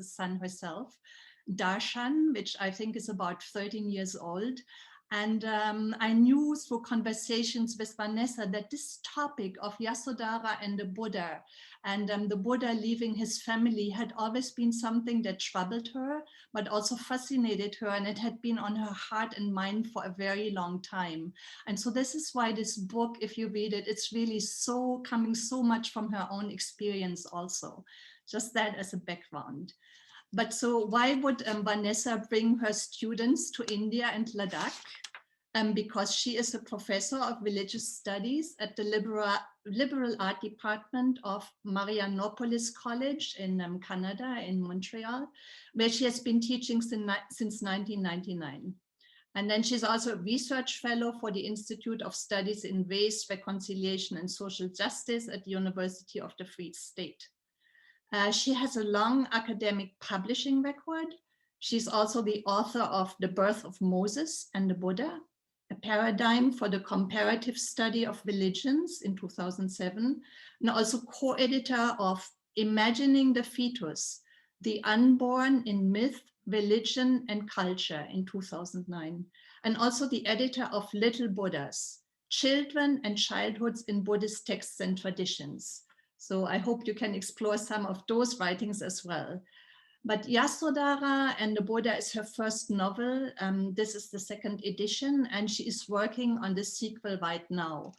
the sun herself, darshan, which I think is about 13 years old. And I knew through conversations with Vanessa that this topic of Yasodhara and the Buddha and the Buddha leaving his family had always been something that troubled her, but also fascinated her. And it had been on her heart and mind for a very long time. And so this is why this book, if you read it, it's really so coming so much from her own experience also. Just that as a background. But so why would Vanessa bring her students to India and Ladakh? Because she is a professor of religious studies at the liberal art department of Marianopolis College in Canada, in Montreal, where she has been teaching since 1999. And then she's also a research fellow for the Institute of Studies in Race, Reconciliation and Social Justice at the University of the Free State. She has a long academic publishing record. She's also the author of The Birth of Moses and the Buddha, a paradigm for the comparative study of religions in 2007, and also co-editor of Imagining the Fetus, the Unborn in Myth, Religion and Culture in 2009, and also the editor of Little Buddhas, Children and Childhoods in Buddhist Texts and Traditions. So I hope you can explore some of those writings as well. But Yasodhara and the Buddha is her first novel. This is the second edition, and she is working on the sequel right now.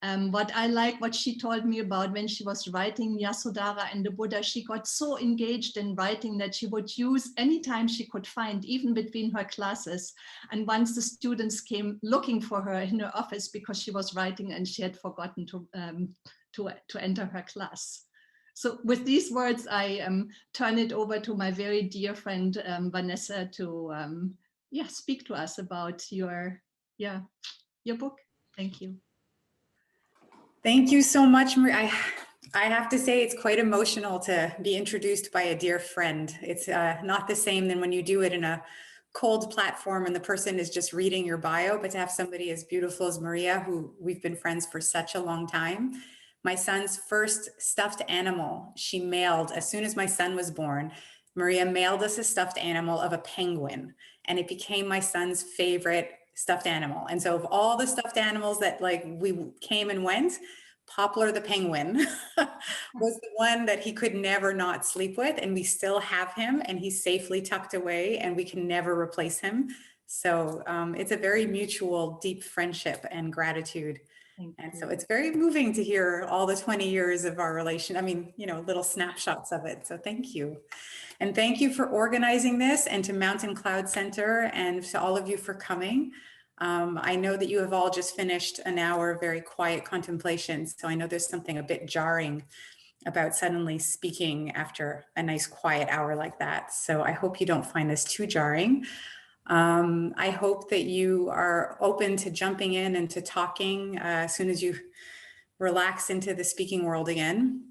What I like, what she told me about when she was writing Yasodhara and the Buddha, she got so engaged in writing that she would use any time she could find, even between her classes. And once the students came looking for her in her office because she was writing and she had forgotten to enter her class. So with these words, I turn it over to my very dear friend, Vanessa, to speak to us about your book. Thank you. Thank you so much, Marie. I have to say it's quite emotional to be introduced by a dear friend. It's not the same than when you do it in a cold platform and the person is just reading your bio, but to have somebody as beautiful as Maria, who we've been friends for such a long time. My son's first stuffed animal, she mailed, as soon as my son was born, Maria mailed us a stuffed animal of a penguin, and it became my son's favorite stuffed animal. And so of all the stuffed animals that we came and went, Poplar the penguin was the one that he could never not sleep with, and we still have him, and he's safely tucked away and we can never replace him. So it's a very mutual, deep friendship and gratitude. And so it's very moving to hear all the 20 years of our relation. I mean, little snapshots of it. So thank you. And thank you for organizing this, and to Mountain Cloud Center, and to all of you for coming. I know that you have all just finished an hour of very quiet contemplation. So I know there's something a bit jarring about suddenly speaking after a nice quiet hour like that. So I hope you don't find this too jarring. I hope that you are open to jumping in and to talking as soon as you relax into the speaking world again.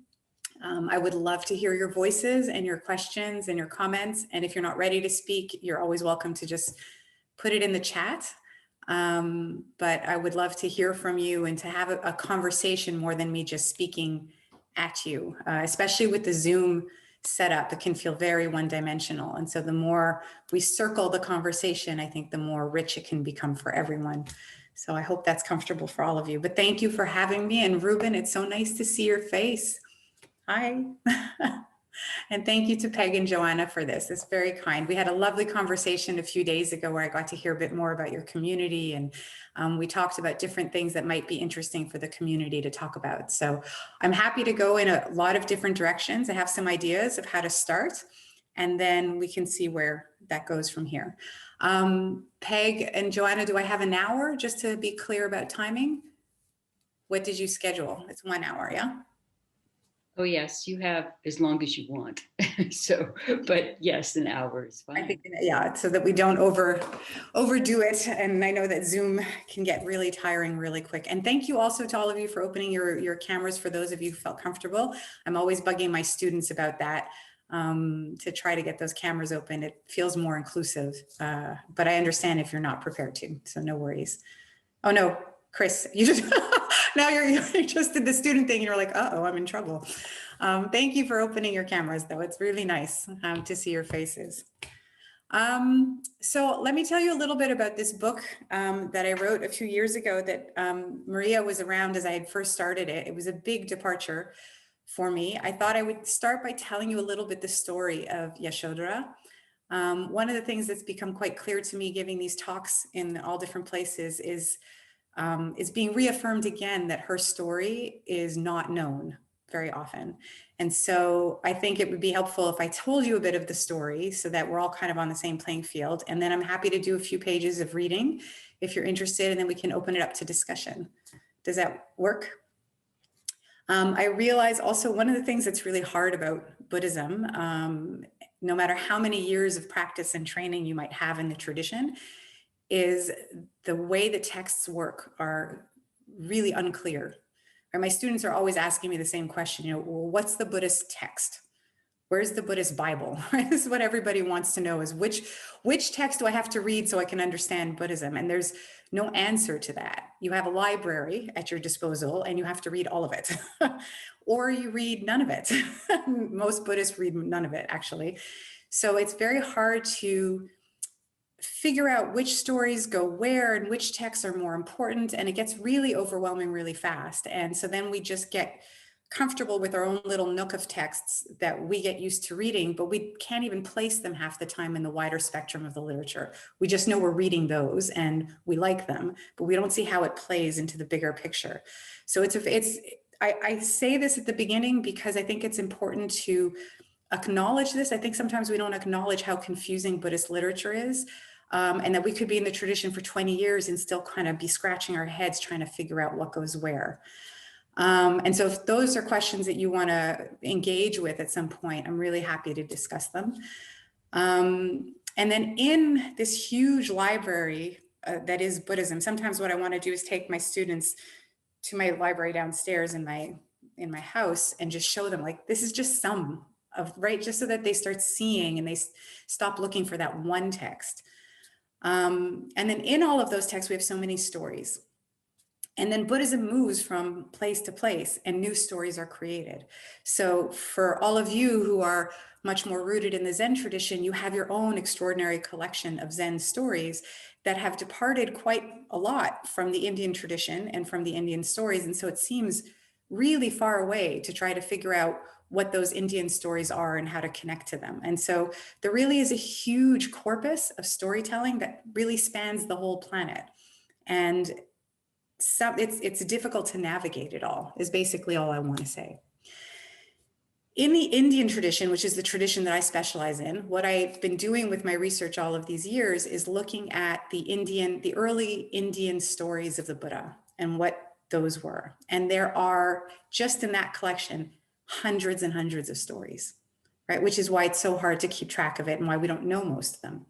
I would love to hear your voices and your questions and your comments. And if you're not ready to speak, you're always welcome to just put it in the chat. But I would love to hear from you and to have a conversation more than me just speaking at you, especially with the Zoom setup. It can feel very one-dimensional. And so the more we circle the conversation, I think the more rich it can become for everyone. So I hope that's comfortable for all of you. But thank you for having me. And Ruben, it's so nice to see your face. Hi. And thank you to Peg and Joanna for this. It's very kind. We had a lovely conversation a few days ago where I got to hear a bit more about your community, and we talked about different things that might be interesting for the community to talk about. So I'm happy to go in a lot of different directions. I have some ideas of how to start, and then we can see where that goes from here. Peg and Joanna, do I have an hour just to be clear about timing? What did you schedule? It's 1 hour, yeah? Oh, yes, you have as long as you want. So, but yes, an hour is fine. I think, yeah, so that we don't overdo it. And I know that Zoom can get really tiring really quick. And thank you also to all of you for opening your cameras for those of you who felt comfortable. I'm always bugging my students about that, to try to get those cameras open. It feels more inclusive, but I understand if you're not prepared to, so no worries. Oh no, Chris, you just, now you're just did the student thing and you're like, uh-oh, I'm in trouble. Thank you for opening your cameras, though. It's really nice to see your faces. So let me tell you a little bit about this book that I wrote a few years ago that Maria was around as I had first started it. It was a big departure for me. I thought I would start by telling you a little bit the story of Yasodhara. One of the things that's become quite clear to me giving these talks in all different places is being reaffirmed again that her story is not known very often. And so I think it would be helpful if I told you a bit of the story so that we're all kind of on the same playing field. And then I'm happy to do a few pages of reading if you're interested, and then we can open it up to discussion. Does that work? I realize also one of the things that's really hard about Buddhism, no matter how many years of practice and training you might have in the tradition, is the way the texts work are really unclear. My students are always asking me the same question, well, what's the Buddhist text? Where's the Buddhist Bible? This is what everybody wants to know, is which text do I have to read so I can understand Buddhism? And there's no answer to that. You have a library at your disposal and you have to read all of it. Or you read none of it. Most Buddhists read none of it, actually. So it's very hard to figure out which stories go where and which texts are more important. And it gets really overwhelming really fast. And so then we just get comfortable with our own little nook of texts that we get used to reading, but we can't even place them half the time in the wider spectrum of the literature. We just know we're reading those and we like them, but we don't see how it plays into the bigger picture. So I say this at the beginning because I think it's important to acknowledge this. I think sometimes we don't acknowledge how confusing Buddhist literature is. And that we could be in the tradition for 20 years and still kind of be scratching our heads trying to figure out what goes where. And so if those are questions that you want to engage with at some point, I'm really happy to discuss them. And then in this huge library that is Buddhism, sometimes what I want to do is take my students to my library downstairs in my house and just show them, like, this is just some of, right, just so that they start seeing and they stop looking for that one text. And then in all of those texts, we have so many stories. And then Buddhism moves from place to place and new stories are created. So for all of you who are much more rooted in the Zen tradition, you have your own extraordinary collection of Zen stories that have departed quite a lot from the Indian tradition and from the Indian stories. And so it seems really far away to try to figure out what those Indian stories are and how to connect to them. And so there really is a huge corpus of storytelling that really spans the whole planet. And it's difficult to navigate it all, is basically all I want to say. In the Indian tradition, which is the tradition that I specialize in, what I've been doing with my research all of these years is looking at the early Indian stories of the Buddha and what those were. And there are, just in that collection, hundreds and hundreds of stories, right? Which is why it's so hard to keep track of it and why we don't know most of them.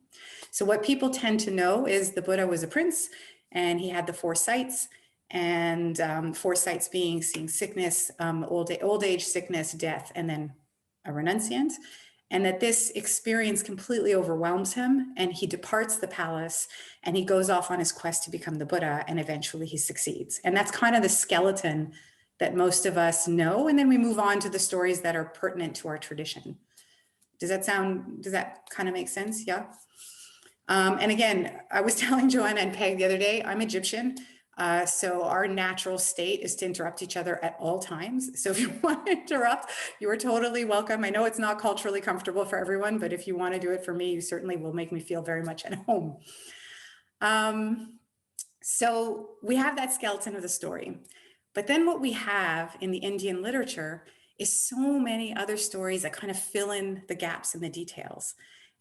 So what people tend to know is the Buddha was a prince and he had the four sights, and four sights being seeing sickness, old age, sickness, death, and then a renunciant. And that this experience completely overwhelms him and he departs the palace and he goes off on his quest to become the Buddha, and eventually he succeeds. And that's kind of the skeleton that most of us know. And then we move on to the stories that are pertinent to our tradition. Does that kind of make sense? Yeah. And again, I was telling Joanna and Peg the other day, I'm Egyptian. So our natural state is to interrupt each other at all times. So if you want to interrupt, you are totally welcome. I know it's not culturally comfortable for everyone, but if you want to do it for me, you certainly will make me feel very much at home. So we have that skeleton of the story. But then what we have in the Indian literature is so many other stories that kind of fill in the gaps and the details.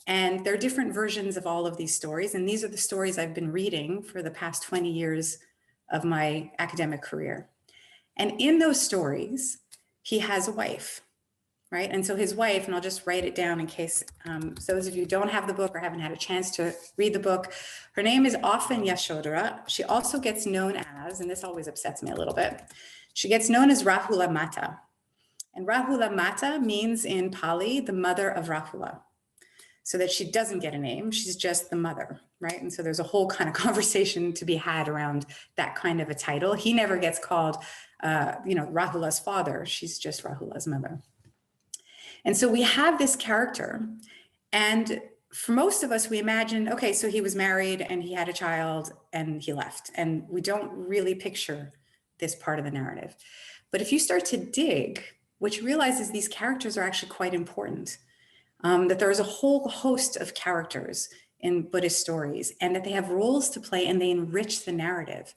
And there are different versions of all of these stories. And these are the stories I've been reading for the past 20 years of my academic career. And in those stories, he has a wife, right? And so his wife, and I'll just write it down in case so those of you who don't have the book or haven't had a chance to read the book, her name is often Yasodhara. She also gets known as, and this always upsets me a little bit, she gets known as Rahula Mata. And Rahula Mata means in Pali, the mother of Rahula. So that she doesn't get a name, she's just the mother, right? And so there's a whole kind of conversation to be had around that kind of a title. He never gets called, Rahula's father, she's just Rahula's mother. And so we have this character, and for most of us, we imagine, okay, so he was married and he had a child and he left. And we don't really picture this part of the narrative. But if you start to dig, what you realize is these characters are actually quite important. That there is a whole host of characters in Buddhist stories, and that they have roles to play and they enrich the narrative.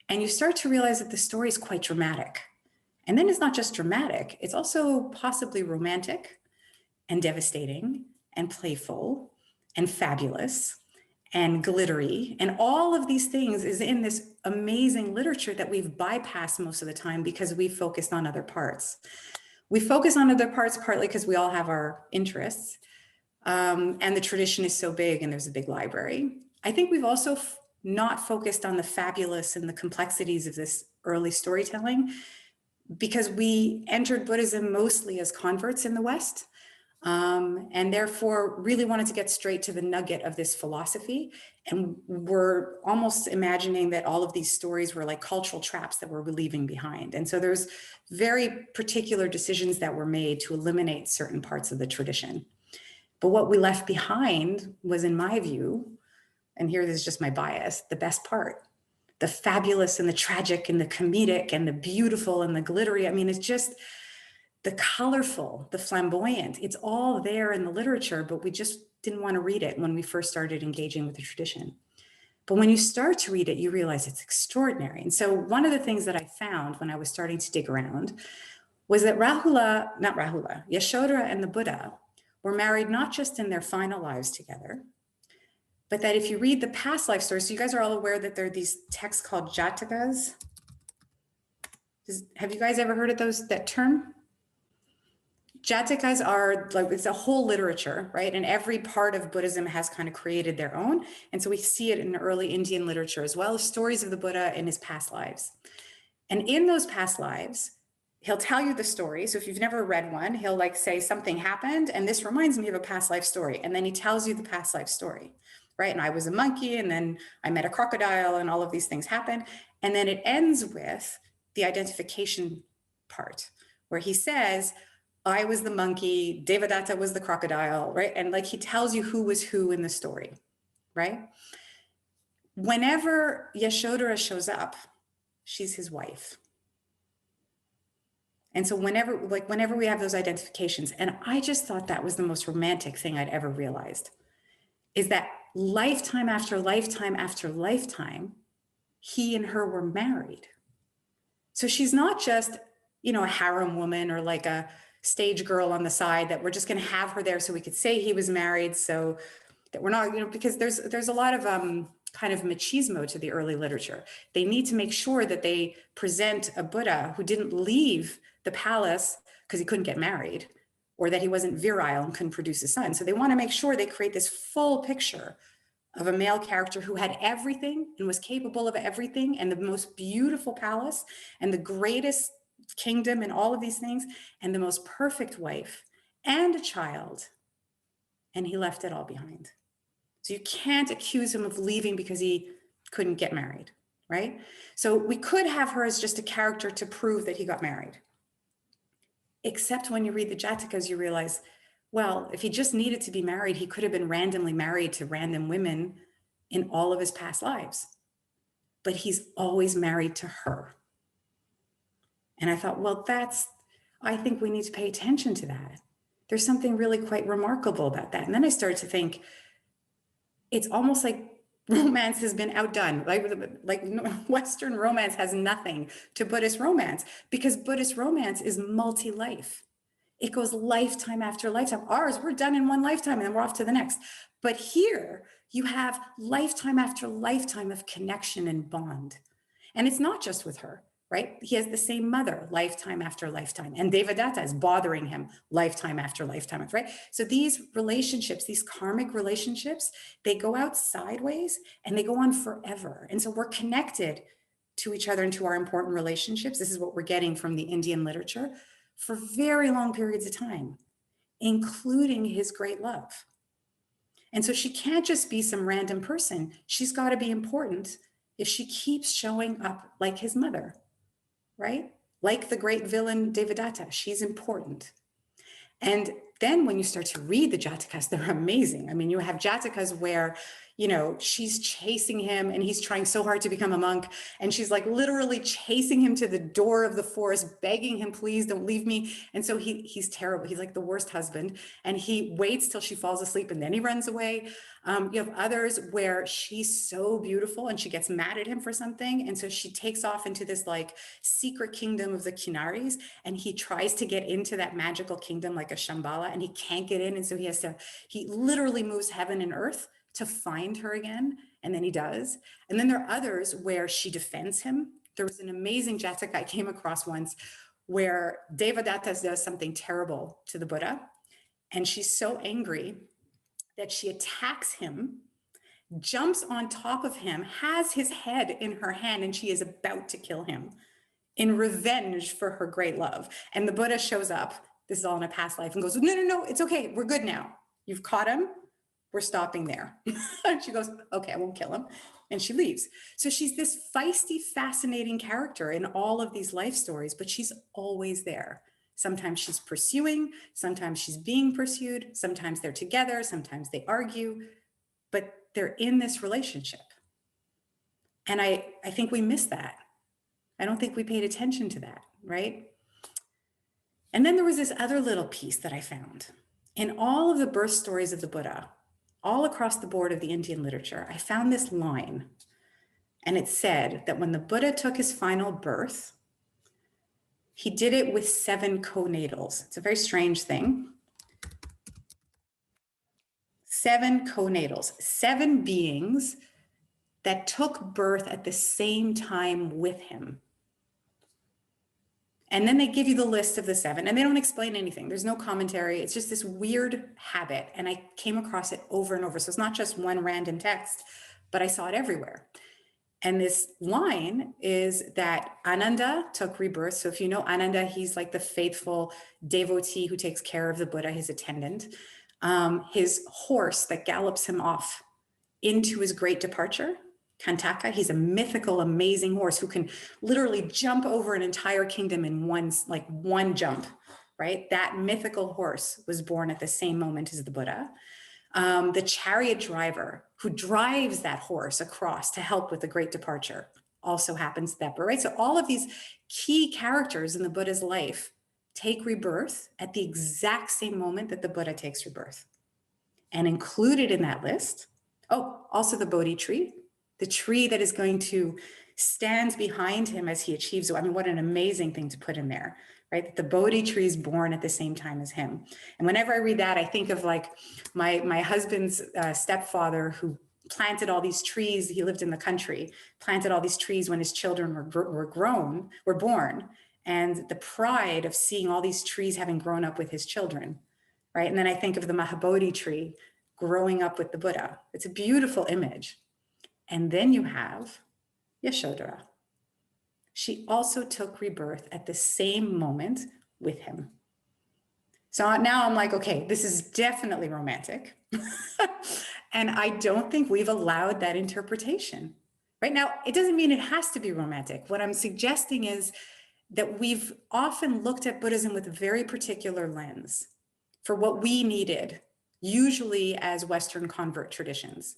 And you start to realize that the story is quite dramatic. And then it's not just dramatic, it's also possibly romantic and devastating and playful and fabulous and glittery. And all of these things is in this amazing literature that we've bypassed most of the time because we focused on other parts. We focus on other parts partly because we all have our interests, and the tradition is so big and there's a big library. I think we've also not focused on the fabulous and the complexities of this early storytelling because we entered Buddhism mostly as converts in the West, and therefore really wanted to get straight to the nugget of this philosophy. And we're almost imagining that all of these stories were like cultural traps that we're leaving behind. And so there's very particular decisions that were made to eliminate certain parts of the tradition. But what we left behind was, in my view, and here is just my bias, the best part. The fabulous and the tragic and the comedic and the beautiful and the glittery. I mean, it's just the colorful, the flamboyant. It's all there in the literature, but we just didn't want to read it when we first started engaging with the tradition. But when you start to read it, you realize it's extraordinary. And so one of the things that I found when I was starting to dig around was that Yasodhara and the Buddha were married not just in their final lives together, but that if you read the past life stories, so you guys are all aware that there are these texts called Jatakas. Have you guys ever heard of that term? Jatakas are like, it's a whole literature, right? And every part of Buddhism has kind of created their own. And so we see it in early Indian literature as well as stories of the Buddha in his past lives. And in those past lives, he'll tell you the story. So if you've never read one, he'll like say something happened and this reminds me of a past life story. And then he tells you the past life story, right? And I was a monkey and then I met a crocodile and all of these things happen. And then it ends with the identification part where he says, I was the monkey, Devadatta was the crocodile, right? And like he tells you who was who in the story, right? Whenever Yasodhara shows up, she's his wife. And so whenever we have those identifications, and I just thought that was the most romantic thing I'd ever realized, is that lifetime after lifetime after lifetime, he and her were married. So she's not just, a harem woman or like a stage girl on the side that we're just going to have her there so we could say he was married, so that we're not, because there's a lot of kind of machismo to the early literature. They need to make sure that they present a Buddha who didn't leave the palace because he couldn't get married, or that he wasn't virile and couldn't produce a son. So they want to make sure they create this full picture of a male character who had everything and was capable of everything, and the most beautiful palace and the greatest kingdom and all of these things, and the most perfect wife and a child, and he left it all behind. So you can't accuse him of leaving because he couldn't get married, right? So we could have her as just a character to prove that he got married. Except when you read the Jatakas, you realize, well, if he just needed to be married, he could have been randomly married to random women in all of his past lives. But he's always married to her. And I thought, well, I think we need to pay attention to that. There's something really quite remarkable about that. And then I started to think, it's almost like romance has been outdone. Like Western romance has nothing to Buddhist romance, because Buddhist romance is multi-life. It goes lifetime after lifetime. Ours, we're done in one lifetime and then we're off to the next. But here you have lifetime after lifetime of connection and bond. And it's not just with her, right? He has the same mother lifetime after lifetime. And Devadatta is bothering him lifetime after lifetime, right? So these relationships, these karmic relationships, they go out sideways and they go on forever. And so we're connected to each other and to our important relationships. This is what we're getting from the Indian literature for very long periods of time, including his great love. And so she can't just be some random person. She's got to be important if she keeps showing up like his mother, right? Like the great villain Devadatta, she's important. And then when you start to read the Jatakas, they're amazing. I mean, you have Jatakas where, you know, she's chasing him and he's trying so hard to become a monk. And she's like literally chasing him to the door of the forest, begging him, please don't leave me. And so he's terrible. He's like the worst husband. And he waits till she falls asleep and then he runs away. You have others where she's so beautiful and she gets mad at him for something. And so she takes off into this like secret kingdom of the Kinaris, and he tries to get into that magical kingdom like a Shambhala, and he can't get in. And so he literally moves heaven and earth to find her again. And then he does. And then there are others where she defends him. There was an amazing Jataka I came across once where Devadatta does something terrible to the Buddha. And she's so angry that she attacks him, jumps on top of him, has his head in her hand, and she is about to kill him in revenge for her great love. And the Buddha shows up, this is all in a past life, and goes, no, no, no, it's okay, we're good now. You've caught him, we're stopping there. And she goes, okay, I won't kill him. And she leaves. So she's this feisty, fascinating character in all of these life stories, but she's always there. Sometimes she's pursuing, sometimes she's being pursued, sometimes they're together, sometimes they argue, but they're in this relationship. And I think we miss that. I don't think we paid attention to that, right? And then there was this other little piece that I found. In all of the birth stories of the Buddha, all across the board of the Indian literature, I found this line. And it said that when the Buddha took his final birth, he did it with 7 conatals. It's a very strange thing. 7 conatals, 7 beings that took birth at the same time with him. And then they give you the list of the 7, and they don't explain anything. There's no commentary. It's just this weird habit. And I came across it over and over. So it's not just one random text, but I saw it everywhere. And this line is that Ananda took rebirth. So if you know Ananda, he's like the faithful devotee who takes care of the Buddha, his attendant. His horse that gallops him off into his great departure, Kantaka, he's a mythical, amazing horse who can literally jump over an entire kingdom in one jump, right? That mythical horse was born at the same moment as the Buddha. The chariot driver who drives that horse across to help with the great departure also happens to that birth, right? So all of these key characters in the Buddha's life take rebirth at the exact same moment that the Buddha takes rebirth. And included in that list, also the Bodhi tree, the tree that is going to stand behind him as he achieves. I mean, what an amazing thing to put in there, right? That the Bodhi tree is born at the same time as him. And whenever I read that, I think of like my husband's stepfather who planted all these trees. He lived in the country, planted all these trees when his children were born. And the pride of seeing all these trees having grown up with his children, right? And then I think of the Mahabodhi tree growing up with the Buddha. It's a beautiful image. And then you have Yasodhara. She also took rebirth at the same moment with him. So now I'm like, okay, this is definitely romantic. And I don't think we've allowed that interpretation. Right now, it doesn't mean it has to be romantic. What I'm suggesting is that we've often looked at Buddhism with a very particular lens for what we needed, usually as Western convert traditions.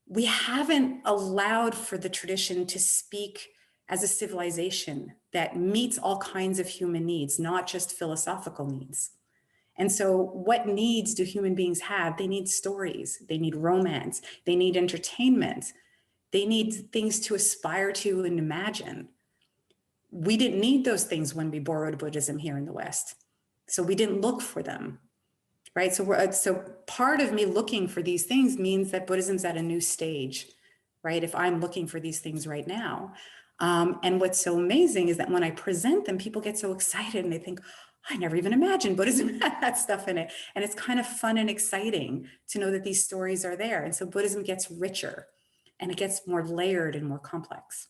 We haven't allowed for the tradition to speak as a civilization that meets all kinds of human needs, not just philosophical needs. And so what needs do human beings have? They need stories, they need romance, they need entertainment, they need things to aspire to and imagine. We didn't need those things when we borrowed Buddhism here in the West. So we didn't look for them, right? So part of me looking for these things means that Buddhism's at a new stage, right? If I'm looking for these things right now. And what's so amazing is that when I present them, people get so excited and they think, I never even imagined Buddhism had that stuff in it. And it's kind of fun and exciting to know that these stories are there. And so Buddhism gets richer and it gets more layered and more complex.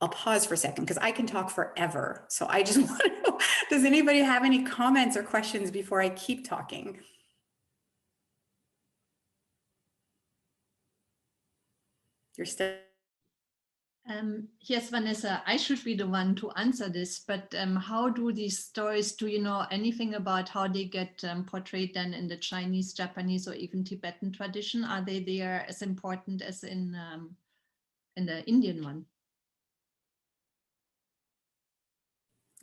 I'll pause for a second because I can talk forever. So I just want to know, does anybody have any comments or questions before I keep talking? You're still... Yes, Vanessa, I should be the one to answer this, but how do these stories, do you know anything about how they get portrayed then in the Chinese, Japanese, or even Tibetan tradition? Are they there as important as in the Indian one?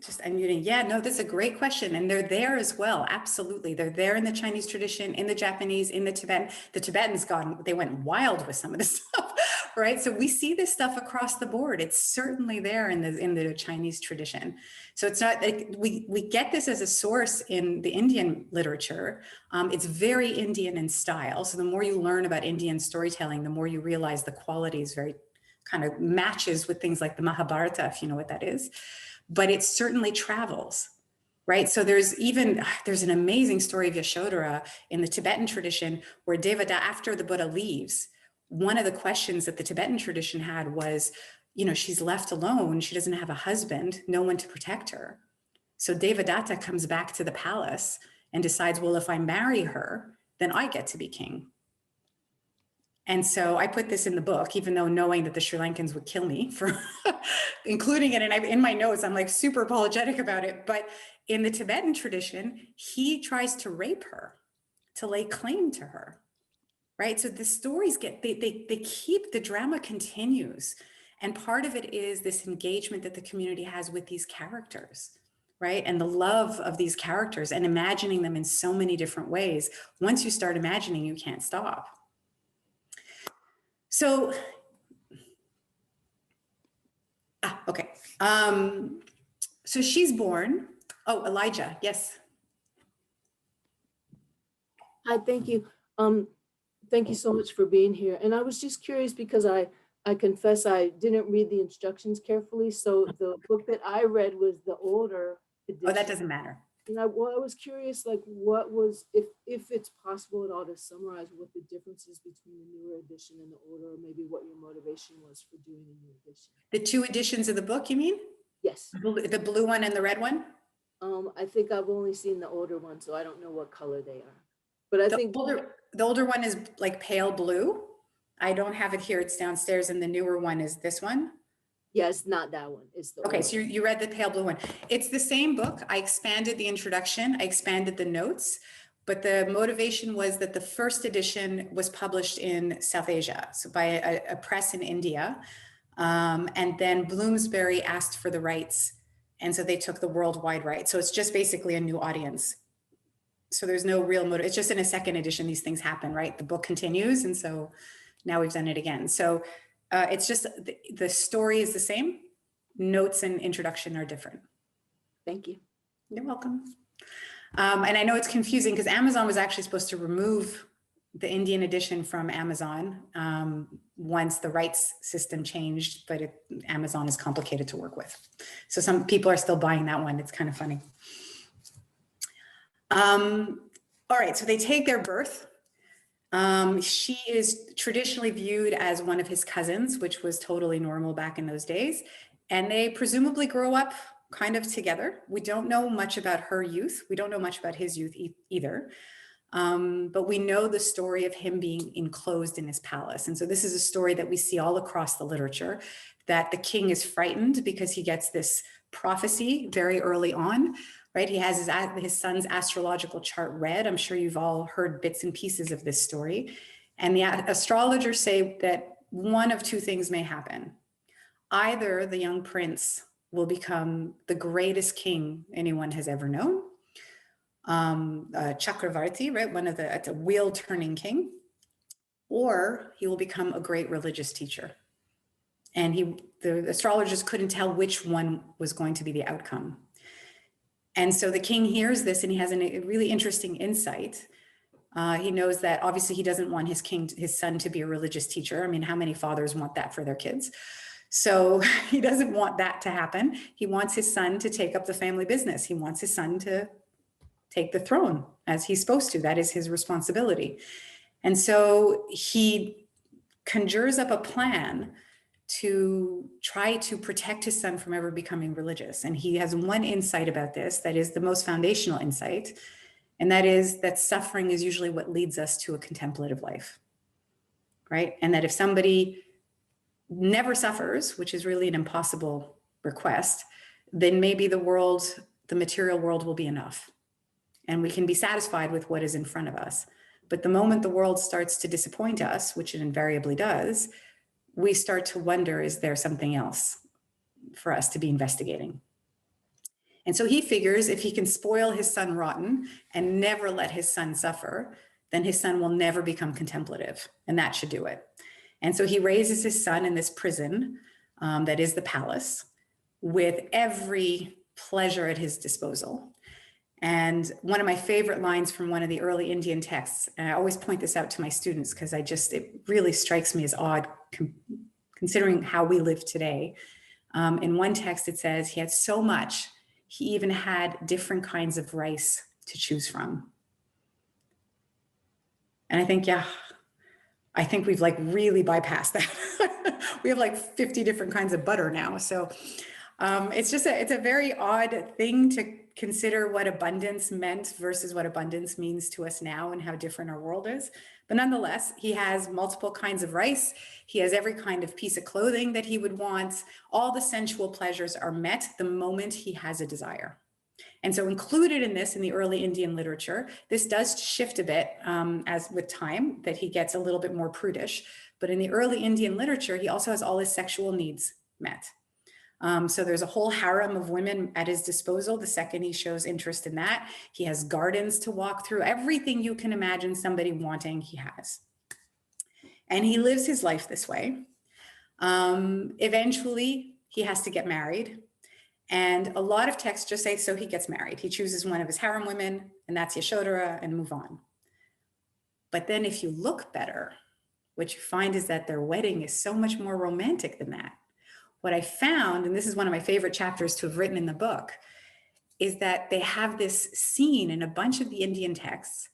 Just unmuting. Yeah, no, that's a great question. And they're there as well. Absolutely. They're there in the Chinese tradition, in the Japanese, in the Tibetan. The Tibetans they went wild with some of this stuff, right? So we see this stuff across the board. It's certainly there in the Chinese tradition. So it's not like we get this as a source in the Indian literature. It's very Indian in style. So the more you learn about Indian storytelling, the more you realize the quality is very kind of matches with things like the Mahabharata, if you know what that is. But it certainly travels, right? So there's an amazing story of Yasodhara in the Tibetan tradition where Devada, after the Buddha leaves, one of the questions that the Tibetan tradition had was, she's left alone. She doesn't have a husband, no one to protect her. So Devadatta comes back to the palace and decides, well, if I marry her, then I get to be king. And so I put this in the book, even though knowing that the Sri Lankans would kill me for including it. And in my notes, I'm like super apologetic about it. But in the Tibetan tradition, he tries to rape her, to lay claim to her, right? So the stories they keep, the drama continues. And part of it is this engagement that the community has with these characters, right? And the love of these characters and imagining them in so many different ways. Once you start imagining, you can't stop. So, okay. So she's born. Oh, Elijah, yes. Hi, thank you. Thank you so much for being here. And I was just curious because I confess I didn't read the instructions carefully. So the book that I read was the older edition. Oh, that doesn't matter. And I was curious, like, what was, if it's possible at all to summarize what the differences between the newer edition and the older, or maybe what your motivation was for doing a new edition. The two editions of the book, you mean? Yes. The blue one and the red one? I think I've only seen the older one, so I don't know what color they are. But I think the older one is like pale blue. I don't have it here, it's downstairs, and the newer one is this one. yeah, it's not that one. It's the Okay, so you read the pale blue one. It's the same book. I expanded the introduction, I expanded the notes, but the motivation was that the first edition was published in South Asia, so by a press in India. And then Bloomsbury asked for the rights, and so they took the worldwide rights. So it's just basically a new audience. So there's no real motive. It's just in a second edition, these things happen, right? The book continues, and so now we've done it again. So it's just the story is the same. Notes and introduction are different. Thank you. You're welcome. And I know it's confusing because Amazon was actually supposed to remove the Indian edition from Amazon once the rights system changed, but Amazon is complicated to work with. So some people are still buying that one. It's kind of funny. All right, so they take their birth. She is traditionally viewed as one of his cousins, which was totally normal back in those days. And they presumably grow up kind of together. We don't know much about her youth. We don't know much about his youth either. But we know the story of him being enclosed in his palace. And so this is a story that we see all across the literature, that the king is frightened because he gets this prophecy very early on, right? He has his son's astrological chart read. I'm sure you've all heard bits and pieces of this story. And the astrologers say that one of two things may happen. Either the young prince will become the greatest king anyone has ever known, Chakravarti, right? It's a wheel turning king, or he will become a great religious teacher. And the astrologers couldn't tell which one was going to be the outcome. And so the king hears this and he has a really interesting insight. He knows that obviously he doesn't want his son to be a religious teacher. I mean, how many fathers want that for their kids? So he doesn't want that to happen. He wants his son to take up the family business. He wants his son to take the throne as he's supposed to. That is his responsibility. And so he conjures up a plan to try to protect his son from ever becoming religious. And he has one insight about this that is the most foundational insight, and that is that suffering is usually what leads us to a contemplative life, right? And that if somebody never suffers, which is really an impossible request, then maybe the material world will be enough. And we can be satisfied with what is in front of us. But the moment the world starts to disappoint us, which it invariably does, we start to wonder, is there something else for us to be investigating? And so he figures if he can spoil his son rotten and never let his son suffer, then his son will never become contemplative, and that should do it. And so he raises his son in this prison that is the palace, with every pleasure at his disposal. And one of my favorite lines from one of the early Indian texts, and I always point this out to my students because it really strikes me as odd considering how we live today. In one text, it says he had so much, he even had different kinds of rice to choose from. And I think, yeah, I think we've like really bypassed that. We have like 50 different kinds of butter now. So it's a very odd thing to consider what abundance meant versus what abundance means to us now and how different our world is. But nonetheless, he has multiple kinds of rice. He has every kind of piece of clothing that he would want. All the sensual pleasures are met the moment he has a desire. And so included in this, in the early Indian literature, this does shift a bit as with time, that he gets a little bit more prudish. But in the early Indian literature, he also has all his sexual needs met. So there's a whole harem of women at his disposal. The second he shows interest in that, he has gardens to walk through. Everything you can imagine somebody wanting, he has. And he lives his life this way. Eventually, he has to get married. And a lot of texts just say, so he gets married. He chooses one of his harem women, and that's Yasodhara, and move on. But then if you look better, what you find is that their wedding is so much more romantic than that. What I found, and this is one of my favorite chapters to have written in the book, is that they have this scene in a bunch of the Indian texts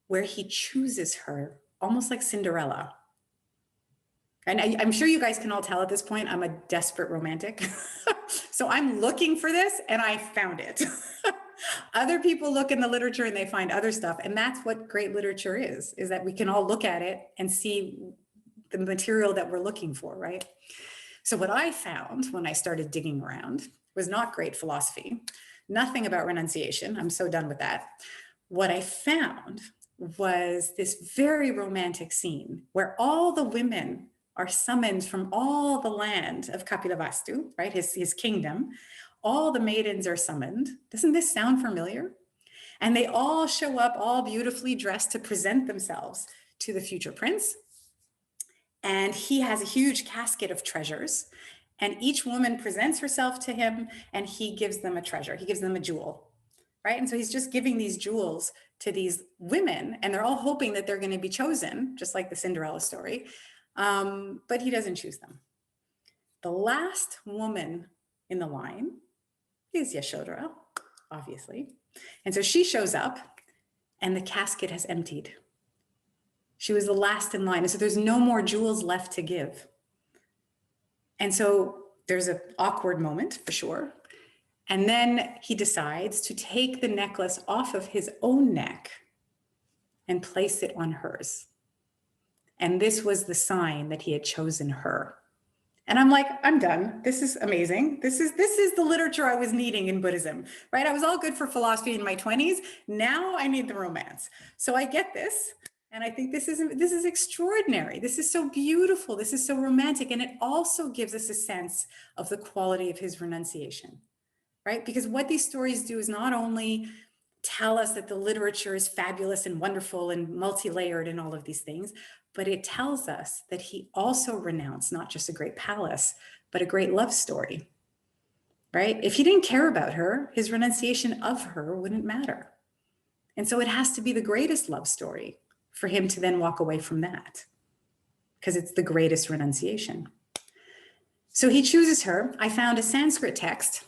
where he chooses her almost like Cinderella. And I'm sure you guys can all tell at this point, I'm a desperate romantic. So I'm looking for this and I found it. Other people look in the literature and they find other stuff. And that's what great literature is that we can all look at it and see the material that we're looking for, right? So what I found when I started digging around was not great philosophy, nothing about renunciation. I'm so done with that. What I found was this very romantic scene where all the women are summoned from all the land of Kapilavastu, right? His kingdom. All the maidens are summoned. Doesn't this sound familiar? And they all show up all beautifully dressed to present themselves to the future prince. And he has a huge casket of treasures, and each woman presents herself to him and he gives them a treasure. He gives them a jewel, right? And so he's just giving these jewels to these women, and they're all hoping that they're going to be chosen, just like the Cinderella story. But he doesn't choose them. The last woman in the line is Yasodhara, obviously. And so she shows up and the casket has emptied. She was the last in line. And so there's no more jewels left to give. And so there's an awkward moment for sure. And then he decides to take the necklace off of his own neck and place it on hers. And this was the sign that he had chosen her. And I'm like, I'm done. This is amazing. This is the literature I was needing in Buddhism, right? I was all good for philosophy in my 20s. Now I need the romance. So I get this. And I think this is extraordinary. This is so beautiful. This is so romantic. And it also gives us a sense of the quality of his renunciation, right? Because what these stories do is not only tell us that the literature is fabulous and wonderful and multi-layered and all of these things, but it tells us that he also renounced not just a great palace, but a great love story, right? If he didn't care about her, his renunciation of her wouldn't matter. And so it has to be the greatest love story for him to then walk away from that, because it's the greatest renunciation. So he chooses her. I found a Sanskrit text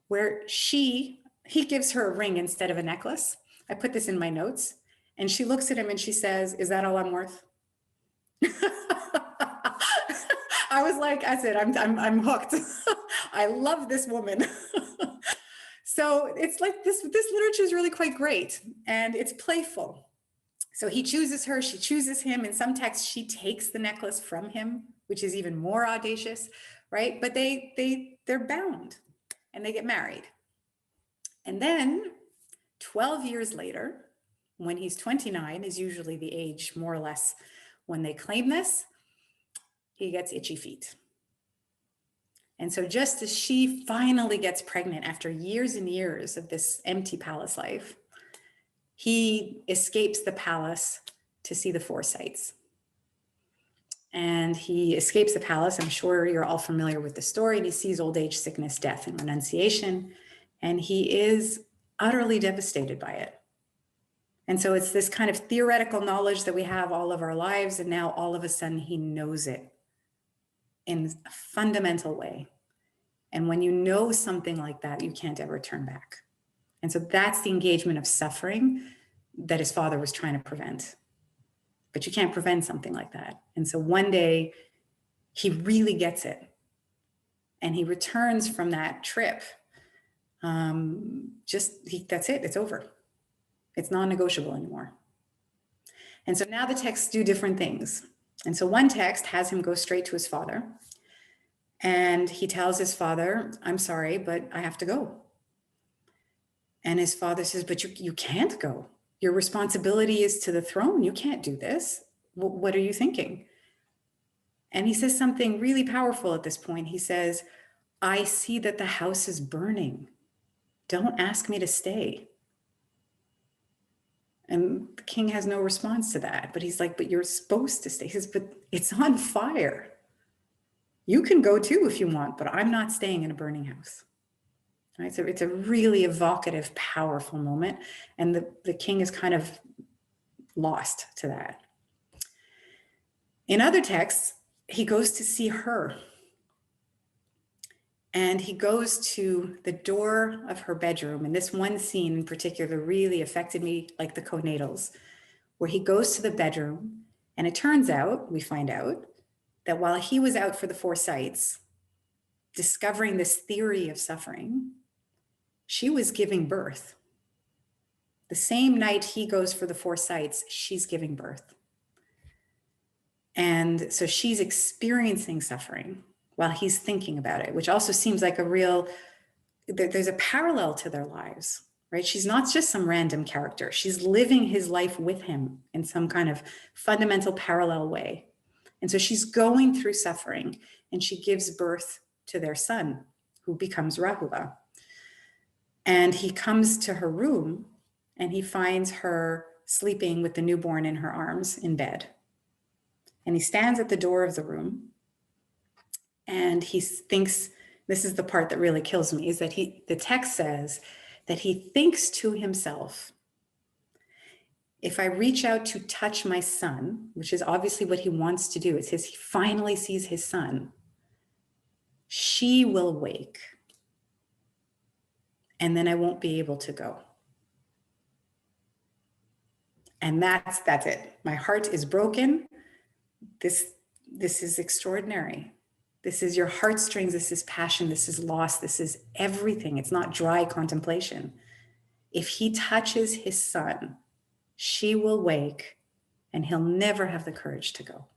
where he gives her a ring instead of a necklace. I put this in my notes, and she looks at him and she says, "Is that all I'm worth?" I was like, I said, I'm hooked. I love this woman. So it's like this literature is really quite great, and it's playful. So he chooses her, she chooses him. In some texts, she takes the necklace from him, which is even more audacious, right? But they're bound and they get married. And then 12 years later, when he's 29, is usually the age more or less when they claim this, he gets itchy feet. And so just as she finally gets pregnant after years and years of this empty palace life, he escapes the palace to see the four sights. And he escapes the palace. I'm sure you're all familiar with the story. And he sees old age, sickness, death, and renunciation. And he is utterly devastated by it. And so it's this kind of theoretical knowledge that we have all of our lives. And now all of a sudden he knows it in a fundamental way. And when you know something like that, you can't ever turn back. And so that's the engagement of suffering that his father was trying to prevent. But you can't prevent something like that. And so one day he really gets it. And he returns from that trip. That's it, it's over. It's non-negotiable anymore. And so now the texts do different things. And so one text has him go straight to his father. And he tells his father, I'm sorry, but I have to go. And his father says, but you can't go. Your responsibility is to the throne. You can't do this. What are you thinking? And he says something really powerful at this point. He says, I see that the house is burning. Don't ask me to stay. And the king has no response to that. But he's like, but you're supposed to stay. He says, but it's on fire. You can go too if you want, but I'm not staying in a burning house. Right? So it's a really evocative, powerful moment. And the king is kind of lost to that. In other texts, he goes to see her. And he goes to the door of her bedroom. And this one scene in particular really affected me like the conatals, where he goes to the bedroom. And it turns out, we find out, that while he was out for the four sights, discovering this theory of suffering, she was giving birth. The same night he goes for the four sights, she's giving birth. And so she's experiencing suffering while he's thinking about it, which also seems like there's a parallel to their lives, right? She's not just some random character. She's living his life with him in some kind of fundamental parallel way. And so she's going through suffering and she gives birth to their son, who becomes Rahula. And he comes to her room and he finds her sleeping with the newborn in her arms in bed. And he stands at the door of the room and he thinks, this is the part that really kills me, is that the text says that he thinks to himself, if I reach out to touch my son, which is obviously what he wants to do, he finally sees his son, she will wake. And then I won't be able to go. And that's it. My heart is broken. This is extraordinary. This is your heartstrings. This is passion. This is loss. This is everything. It's not dry contemplation. If he touches his son, she will wake and he'll never have the courage to go.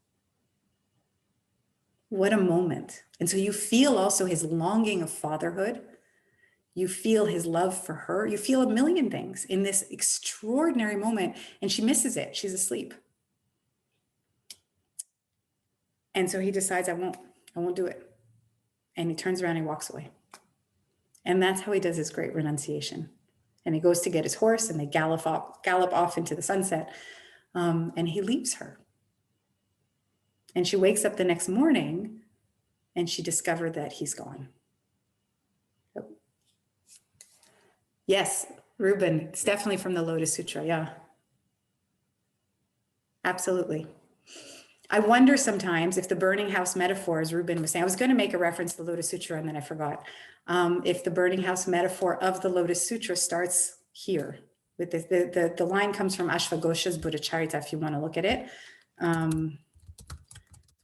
What a moment. And so you feel also his longing of fatherhood. You feel his love for her. You feel a million things in this extraordinary moment, and she misses it. She's asleep. And so he decides, I won't do it. And he turns around and he walks away. And that's how he does his great renunciation. And he goes to get his horse and they gallop off into the sunset. And he leaves her. And she wakes up the next morning and she discovered that he's gone. Yes, Ruben, it's definitely from the Lotus Sutra, yeah. Absolutely. I wonder sometimes if the burning house metaphor, as Ruben was saying, I was going to make a reference to the Lotus Sutra and then I forgot. If the burning house metaphor of the Lotus Sutra starts here, with this, the line comes from Ashvaghosha's Buddhacharita, if you want to look at it.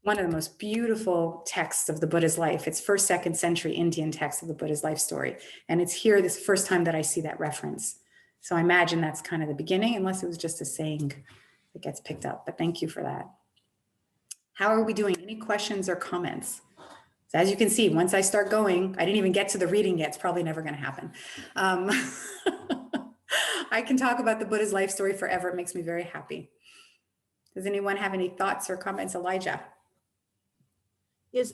One of the most beautiful texts of the Buddha's life. It's 1st, 2nd century Indian text of the Buddha's life story. And it's here this first time that I see that reference. So I imagine that's kind of the beginning, unless it was just a saying it gets picked up, but thank you for that. How are we doing? Any questions or comments? So as you can see, once I start going, I didn't even get to the reading yet. It's probably never going to happen. I can talk about the Buddha's life story forever. It makes me very happy. Does anyone have any thoughts or comments? Elijah? Yes,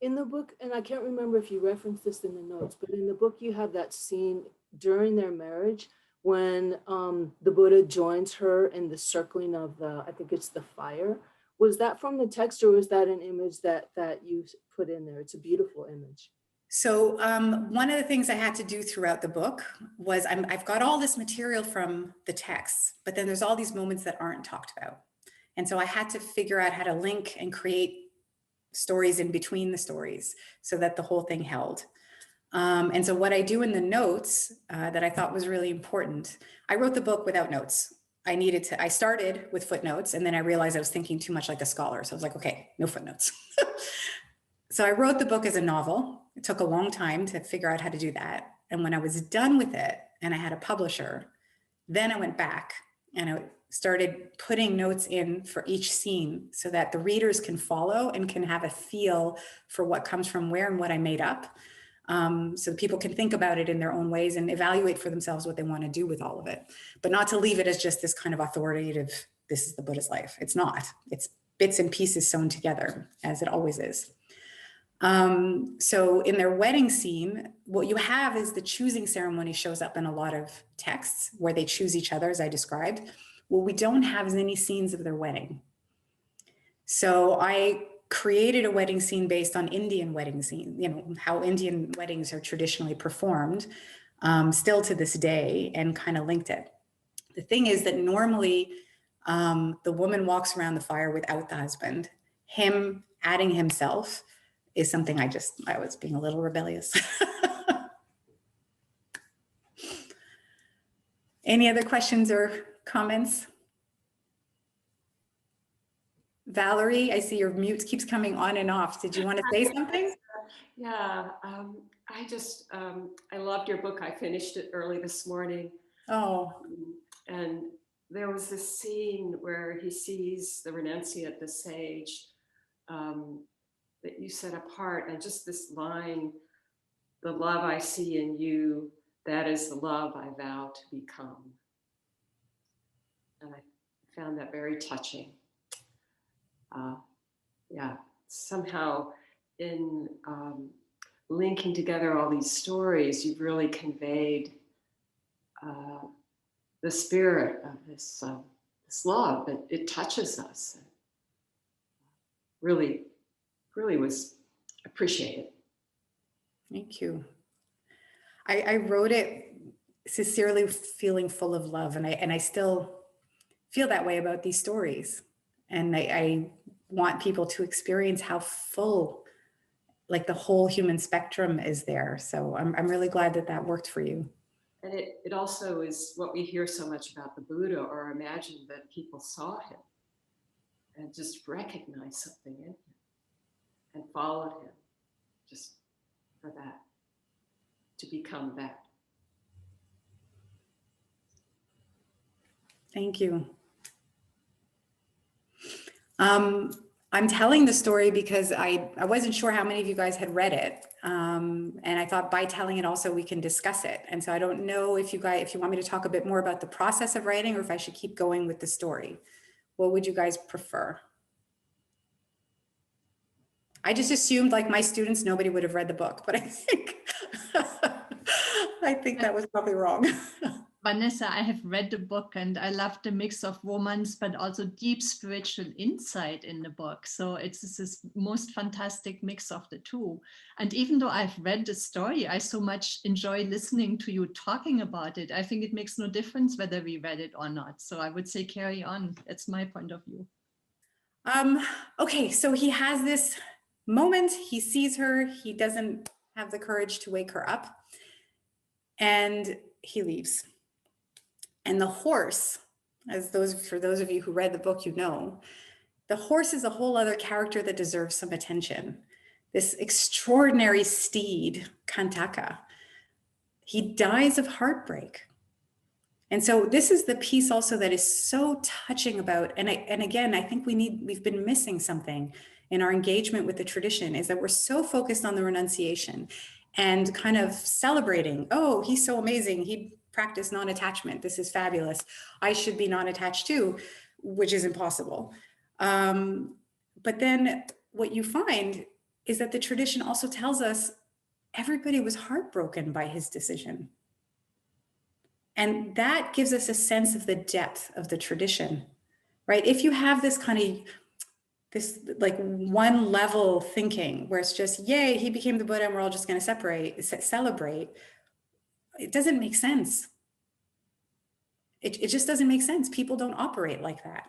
in the book, and I can't remember if you referenced this in the notes, but in the book you have that scene during their marriage when the Buddha joins her in the circling of the, I think it's the fire. Was that from the text, or was that an image that you put in there? It's a beautiful image. So one of the things I had to do throughout the book was I've got all this material from the texts, but then there's all these moments that aren't talked about. And so I had to figure out how to link and create stories in between the stories so that the whole thing held. And so what I do in the notes that I thought was really important, I wrote the book without notes. I started with footnotes, and then I realized I was thinking too much like a scholar. So I was like, okay, no footnotes. So I wrote the book as a novel. It took a long time to figure out how to do that. And when I was done with it and I had a publisher, then I went back and I started putting notes in for each scene so that the readers can follow and can have a feel for what comes from where and what I made up. So people can think about it in their own ways and evaluate for themselves what they want to do with all of it, but not to leave it as just this kind of authoritative, this is the Buddha's life. It's not. It's bits and pieces sewn together, as it always is. So in their wedding scene, what you have is the choosing ceremony shows up in a lot of texts where they choose each other, as I described. Well, we don't have any scenes of their wedding. So I created a wedding scene based on Indian wedding scene, you know, how Indian weddings are traditionally performed, still to this day, and kind of linked it. The thing is that normally the woman walks around the fire without the husband. Him adding himself is something I was being a little rebellious. Any other questions or comments? Valerie, I see your mute keeps coming on and off. Did you want to say something? Yeah, I loved your book. I finished it early this morning. Oh. And there was this scene where he sees the renunciate, the sage, that you set apart, and just this line, the love I see in you, that is the love I vow to become. And I found that very touching. Yeah, somehow in linking together all these stories, you've really conveyed the spirit of this love. It touches us. Really was appreciated. Thank you. I wrote it sincerely feeling full of love, and I still feel that way about these stories. And I want people to experience how full, like the whole human spectrum is there. So I'm really glad that worked for you. And it also is what we hear so much about the Buddha, or imagine that people saw him and just recognized something in him and followed him just for that, to become that. Thank you. I'm telling the story because I wasn't sure how many of you guys had read it. And I thought by telling it also we can discuss it. And so I don't know if you want me to talk a bit more about the process of writing, or if I should keep going with the story. What would you guys prefer? I just assumed, like my students, nobody would have read the book, but I think that was probably wrong. Vanessa, I have read the book and I love the mix of romance, but also deep spiritual insight in the book. So it's this most fantastic mix of the two. And even though I've read the story, I so much enjoy listening to you talking about it. I think it makes no difference whether we read it or not. So I would say carry on. That's my point of view. Okay, so he has this moment, he sees her, he doesn't have the courage to wake her up, and he leaves. And the horse, for those of you who read the book, you know, the horse is a whole other character that deserves some attention. This extraordinary steed, Kantaka, he dies of heartbreak. And so this is the piece also that is so touching about, and again, I think we've been missing something in our engagement with the tradition, is that we're so focused on the renunciation and kind of celebrating, oh, he's so amazing. He practiced non-attachment. This is fabulous. I should be non-attached too, which is impossible. But then what you find is that the tradition also tells us everybody was heartbroken by his decision. And that gives us a sense of the depth of the tradition, right? If you have this kind of, this like one level thinking where it's just, yay, he became the Buddha and we're all just going to celebrate, it doesn't make sense. It just doesn't make sense. People don't operate like that.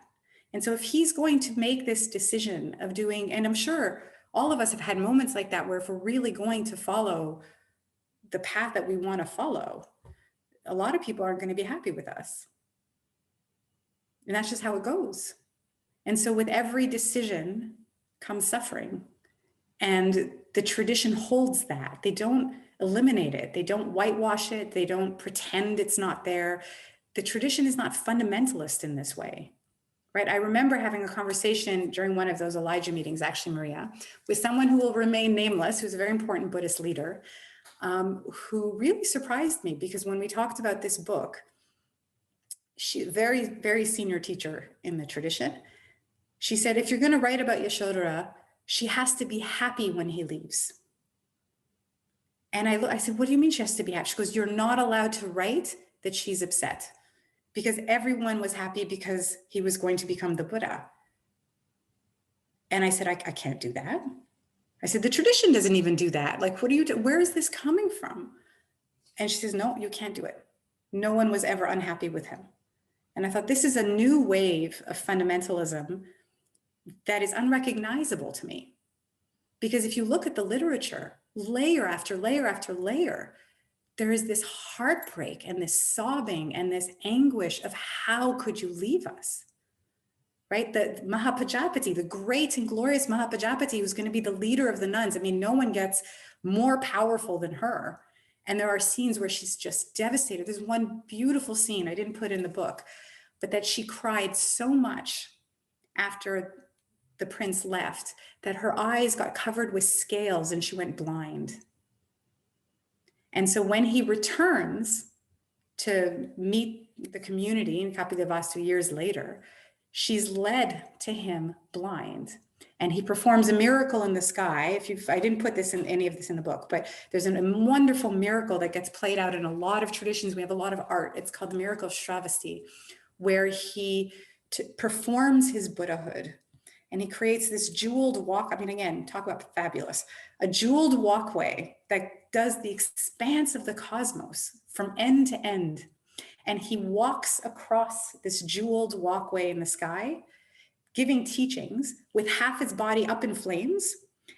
And so if he's going to make this decision of doing, and I'm sure all of us have had moments like that where if we're really going to follow the path that we want to follow, a lot of people aren't going to be happy with us. And that's just how it goes. And so with every decision comes suffering. And the tradition holds that. They don't eliminate it. They don't whitewash it. They don't pretend it's not there. The tradition is not fundamentalist in this way, right? I remember having a conversation during one of those Elijah meetings, actually, Maria, with someone who will remain nameless, who's a very important Buddhist leader, who really surprised me, because when we talked about this book, she, very, very senior teacher in the tradition, she said, if you're going to write about Yasodhara, she has to be happy when he leaves. And I said, what do you mean she has to be happy? She goes, you're not allowed to write that she's upset, because everyone was happy because he was going to become the Buddha. And I said, I can't do that. I said, the tradition doesn't even do that. Like, what do you do? Where is this coming from? And she says, no, you can't do it. No one was ever unhappy with him. And I thought, this is a new wave of fundamentalism that is unrecognizable to me. Because if you look at the literature, layer after layer after layer, there is this heartbreak and this sobbing and this anguish of how could you leave us? Right? The Mahapajapati, the great and glorious Mahapajapati, who's going to be the leader of the nuns. I mean, no one gets more powerful than her. And there are scenes where she's just devastated. There's one beautiful scene I didn't put in the book, but that she cried so much after the prince left that her eyes got covered with scales and she went blind. And so when he returns to meet the community in Kapilavastu years later, she's led to him blind. And he performs a miracle in the sky. I didn't put this in any of this in the book, but there's a wonderful miracle that gets played out in a lot of traditions. We have a lot of art. It's called the miracle of Shravasti, where he performs his Buddhahood. And he creates this jeweled walk. I mean, again, talk about fabulous. A jeweled walkway that does the expanse of the cosmos from end to end. And he walks across this jeweled walkway in the sky, giving teachings with half his body up in flames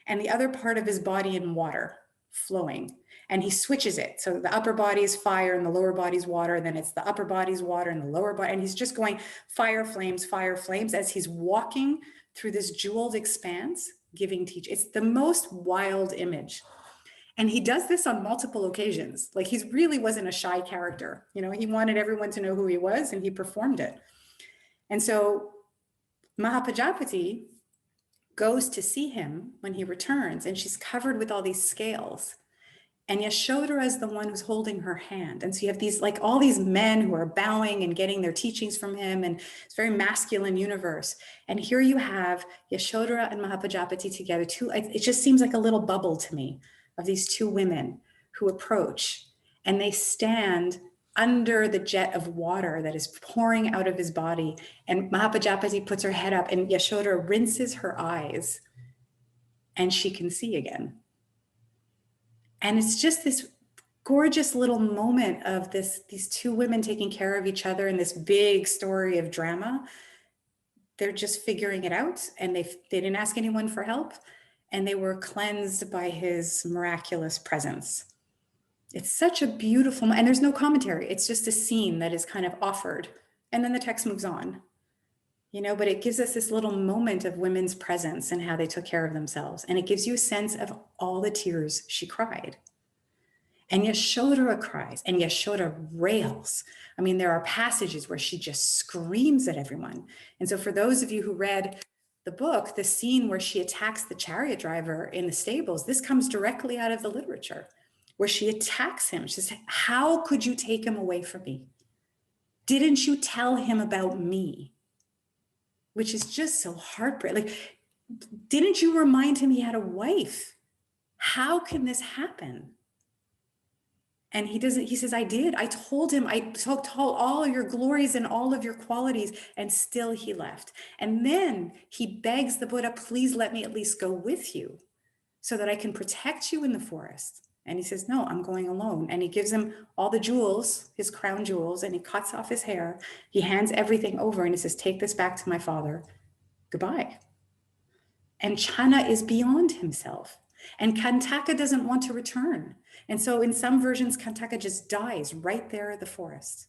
and the other part of his body in water flowing. And he switches it. So the upper body is fire and the lower body is water. And then it's the upper body's water and the lower body. And he's just going fire, flames, as he's walking through this jeweled expanse, giving teaching. It's the most wild image. And he does this on multiple occasions. Like, he really wasn't a shy character. You know, he wanted everyone to know who he was, and he performed it. And so Mahapajapati goes to see him when he returns, and she's covered with all these scales. And Yasodhara is the one who's holding her hand. And so you have these, like, all these men who are bowing and getting their teachings from him. And it's a very masculine universe. And here you have Yasodhara and Mahapajapati together. It just seems like a little bubble to me of these two women who approach. And they stand under the jet of water that is pouring out of his body. And Mahapajapati puts her head up, and Yasodhara rinses her eyes, and she can see again. And it's just this gorgeous little moment of these two women taking care of each other in this big story of drama. They're just figuring it out, and they didn't ask anyone for help, and they were cleansed by his miraculous presence. It's such a beautiful, and there's no commentary. It's just a scene that is kind of offered, and then the text moves on. You know, but it gives us this little moment of women's presence and how they took care of themselves. And it gives you a sense of all the tears she cried. And Yasodhara cries, and Yashoda rails. I mean, there are passages where she just screams at everyone. And so for those of you who read the book, the scene where she attacks the chariot driver in the stables, this comes directly out of the literature, where she attacks him. She says, how could you take him away from me? Didn't you tell him about me? Which is just so heartbreaking. Like, didn't you remind him he had a wife? How can this happen? And he doesn't, he says, I did. I told him, I told all your glories and all of your qualities, and still he left. And then he begs the Buddha, please let me at least go with you so that I can protect you in the forest. And he says, no, I'm going alone. And he gives him all the jewels, his crown jewels, and he cuts off his hair. He hands everything over and he says, take this back to my father. Goodbye. And Channa is beyond himself. And Kantaka doesn't want to return. And so in some versions, Kantaka just dies right there in the forest.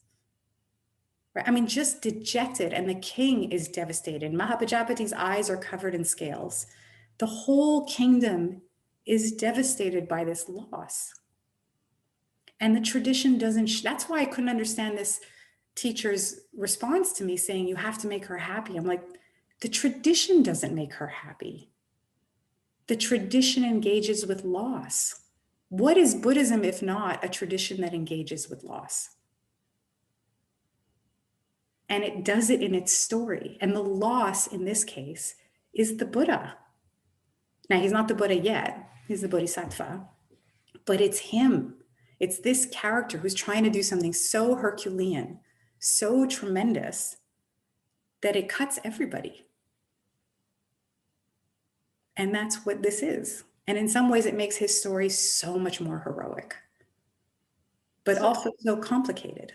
Right? I mean, just dejected, and the king is devastated. Mahapajapati's eyes are covered in scales. The whole kingdom is devastated by this loss. And the tradition doesn't, that's why I couldn't understand this teacher's response to me saying, you have to make her happy. I'm like, the tradition doesn't make her happy. The tradition engages with loss. What is Buddhism if not a tradition that engages with loss? And it does it in its story. And the loss in this case is the Buddha. Now, he's not the Buddha yet. He's the Bodhisattva. But it's him. It's this character who's trying to do something so Herculean, so tremendous, that it cuts everybody. And that's what this is. And in some ways, it makes his story so much more heroic, but also so complicated.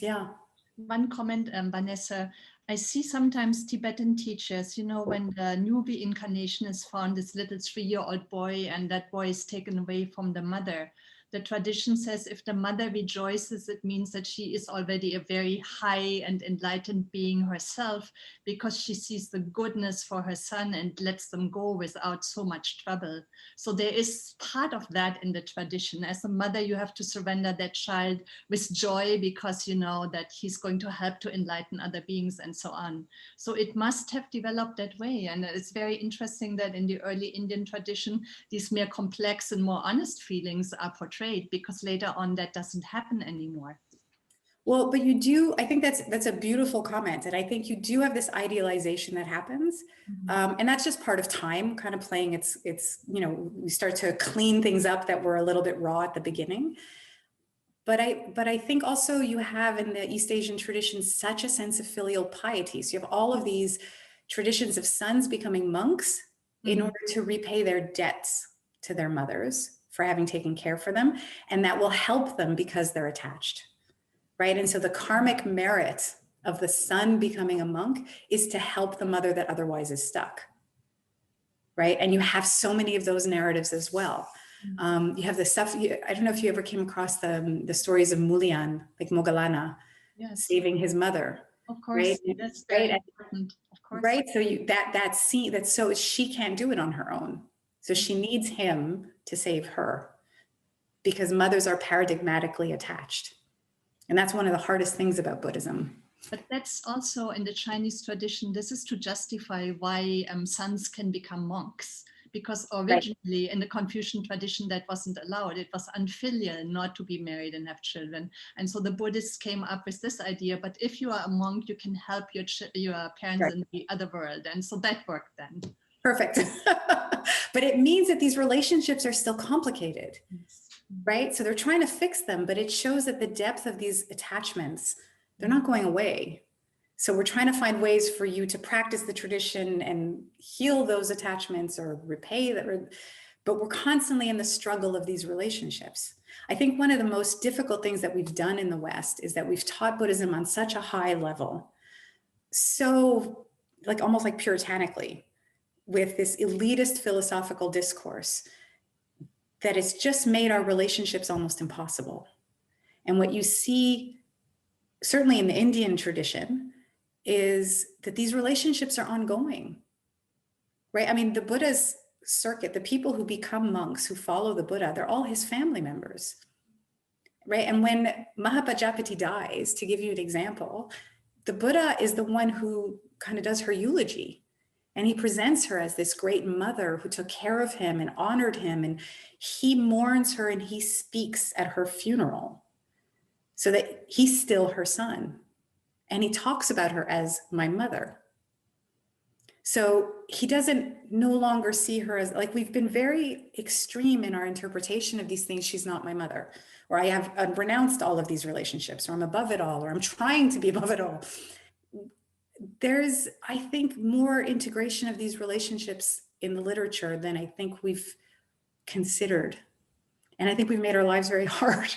Yeah. One comment, Vanessa. I see sometimes Tibetan teachers, you know, when the new reincarnation is found, this little 3-year-old boy, and that boy is taken away from the mother. The tradition says if the mother rejoices, it means that she is already a very high and enlightened being herself, because she sees the goodness for her son and lets them go without so much trouble. So there is part of that in the tradition. As a mother, you have to surrender that child with joy, because you know that he's going to help to enlighten other beings and so on. So it must have developed that way. And it's very interesting that in the early Indian tradition, these more complex and more honest feelings are portrayed, because later on that doesn't happen anymore. Well, but you do, I think that's a beautiful comment. And I think you do have this idealization that happens. And that's just part of time kind of playing its, you know, we start to clean things up that were a little bit raw at the beginning. But I think also you have in the East Asian tradition such a sense of filial piety. So you have all of these traditions of sons becoming monks in order to repay their debts to their mothers for having taken care for them. And that will help them because they're attached, right? And so the karmic merit of the son becoming a monk is to help the mother that otherwise is stuck, right? And you have so many of those narratives as well. You have the stuff, I don't know if you ever came across the stories of Mulian, like Moggallana, saving his mother. Of course, right? That's very important, of course. Right, so that scene, that's so she can't do it on her own. So she needs him to save her, because mothers are paradigmatically attached. And that's one of the hardest things about Buddhism. But that's also in the Chinese tradition, this is to justify why sons can become monks. Because originally in the Confucian tradition, that wasn't allowed. It was unfilial not to be married and have children. And so the Buddhists came up with this idea, but if you are a monk, you can help your parents in the other world. And so that worked then. Perfect. But it means that these relationships are still complicated, right? So they're trying to fix them, but it shows that the depth of these attachments, they're not going away. So we're trying to find ways for you to practice the tradition and heal those attachments or repay that, but we're constantly in the struggle of these relationships. I think one of the most difficult things that we've done in the West is that we've taught Buddhism on such a high level, so like almost like puritanically, with this elitist philosophical discourse, that it's just made our relationships almost impossible. And what you see, certainly in the Indian tradition, is that these relationships are ongoing, right? I mean, the Buddha's circuit, the people who become monks, who follow the Buddha, they're all his family members. right? And when Mahapajapati dies, to give you an example, the Buddha is the one who kind of does her eulogy. And he presents her as this great mother who took care of him and honored him. And he mourns her and he speaks at her funeral so that he's still her son. And he talks about her as my mother. So he doesn't no longer see her as, like, we've been very extreme in our interpretation of these things. She's not my mother, or I have renounced all of these relationships, or I'm above it all, or I'm trying to be above it all. There's, I think, more integration of these relationships in the literature than I think we've considered. And I think we've made our lives very hard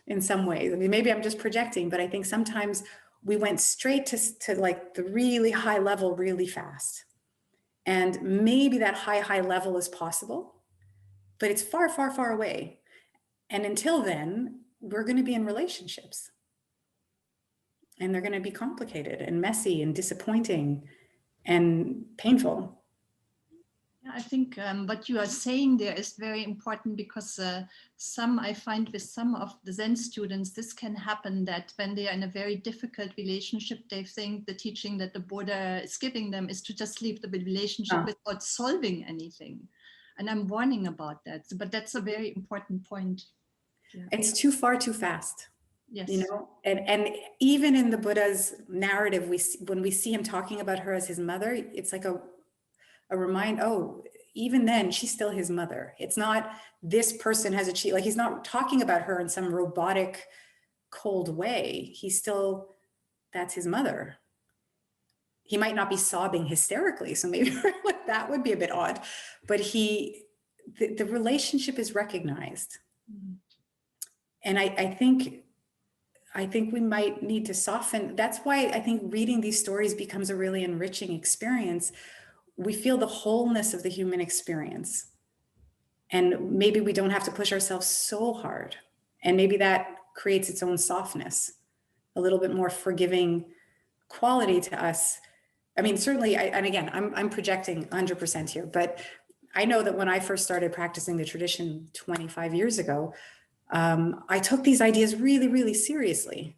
in some ways. I mean, maybe I'm just projecting, but I think sometimes we went straight to like the really high level really fast. And maybe that high level is possible, but it's far, far, far away. And until then, we're going to be in relationships. And they're going to be complicated and messy and disappointing and painful. I think what you are saying there is very important, because I find with some of the Zen students, this can happen, that when they are in a very difficult relationship, they think the teaching that the Buddha is giving them is to just leave the relationship without solving anything. And I'm warning about that, but that's a very important point. Yeah. It's too far, too fast. Yes. You know, and even in the Buddha's narrative, when we see him talking about her as his mother, it's like a remind, oh, even then she's still his mother. It's not this person has achieved, like, he's not talking about her in some robotic, cold way. He's still, that's his mother. He might not be sobbing hysterically, so maybe like that would be a bit odd, but the relationship is recognized. Mm-hmm. And I think we might need to soften. That's why I think reading these stories becomes a really enriching experience. We feel the wholeness of the human experience. And maybe we don't have to push ourselves so hard. And maybe that creates its own softness, a little bit more forgiving quality to us. I mean, certainly, and again, I'm projecting 100% here, but I know that when I first started practicing the tradition 25 years ago, I took these ideas really, really seriously.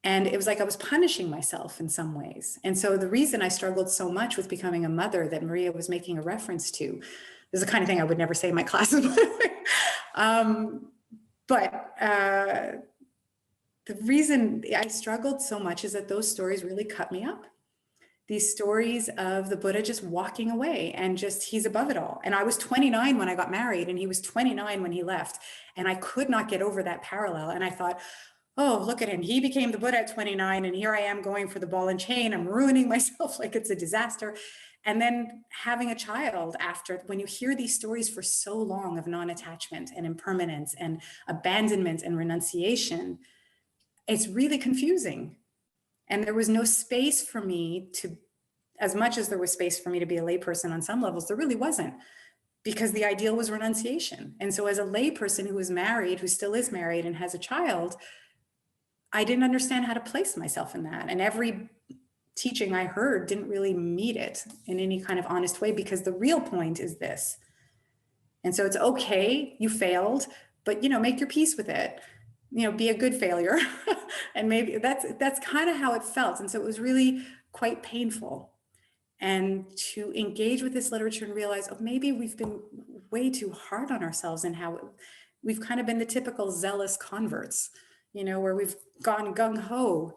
And it was like I was punishing myself in some ways. And so the reason I struggled so much with becoming a mother that Maria was making a reference to, this is the kind of thing I would never say in my classes, but the reason I struggled so much is that those stories really cut me up. These stories of the Buddha just walking away and just, he's above it all. And I was 29 when I got married and he was 29 when he left. And I could not get over that parallel. And I thought, oh, look at him. He became the Buddha at 29 and here I am going for the ball and chain. I'm ruining myself like it's a disaster. And then having a child after, when you hear these stories for so long of non-attachment and impermanence and abandonment and renunciation, it's really confusing. And there was no space for me to, as much as there was space for me to be a layperson on some levels, there really wasn't, because the ideal was renunciation. And so as a layperson who was married, who still is married and has a child, I didn't understand how to place myself in that. And every teaching I heard didn't really meet it in any kind of honest way, because the real point is this. And so it's okay, you failed, but, you know, make your peace with it. You know, be a good failure. And maybe that's kind of how it felt. And so it was really quite painful. And to engage with this literature and realize, oh, maybe we've been way too hard on ourselves, and how we've kind of been the typical zealous converts, you know, where we've gone gung-ho